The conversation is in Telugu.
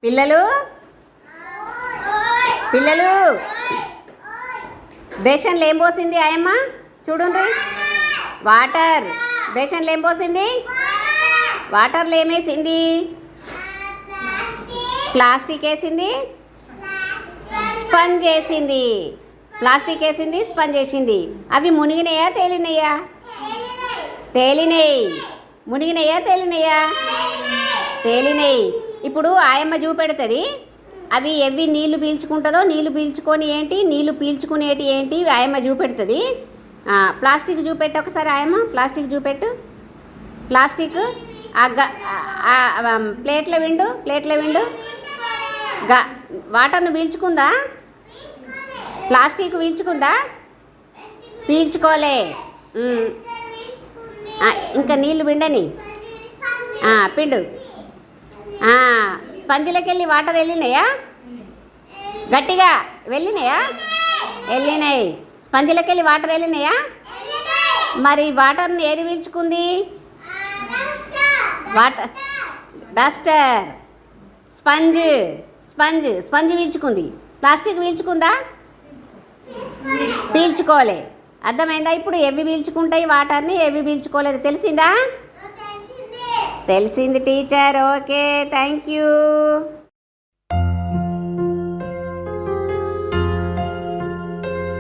పిల్లలు పిల్లలు బేషన్లో ఏం పోసింది ఆయమ్మ చూడండి. వాటర్. బేషన్లో ఏం పోసింది? వాటర్లో ఏమేసింది? ప్లాస్టిక్ వేసింది, స్పంజ్ వేసింది. ప్లాస్టిక్ వేసింది, స్పంజ్ వేసింది. అవి మునిగినాయా తేలినాయా? తేలినాయి. మునిగినాయా తేలినాయా? తేలినాయి. ఇప్పుడు ఆయమ్మ చూపెడుతుంది అవి ఎవి నీళ్లు పీల్చుకుంటుందో, నీళ్లు పీల్చుకొని ఏంటి, నీళ్లు పీల్చుకునేటి ఏంటి ఆయమ్మ చూపెడుతుంది. ప్లాస్టిక్ చూపెట్టు ఒకసారి ఆయమ్మ. ప్లాస్టిక్ చూపెట్టు. ప్లాస్టిక్ ప్లేట్లో విండు. వాటర్ను పీల్చుకుందా? ప్లాస్టిక్ పీల్చుకుందా? పీల్చుకోలే. ఇంకా నీళ్ళు పిండని. పిండు. స్పంజిలోకి వెళ్ళి వాటర్ వెళ్ళినాయా? గట్టిగా వెళ్ళినాయా? వెళ్ళినాయి. స్పంజిలోకి వెళ్ళి వాటర్ వెళ్ళినాయా? మరి వాటర్ని ఏది పీల్చుకుంది? వాటర్. డస్టర్. స్పంజ్ పీల్చుకుంది. ప్లాస్టిక్ పీల్చుకుందా? పీల్చుకోలే. అర్థమైందా? ఇప్పుడు ఎవి పీల్చుకుంటాయి వాటర్ని, ఎవి పీల్చుకోలేదు. తెలిసిందా? తెలిసింది టీచర్. Okay, thank you.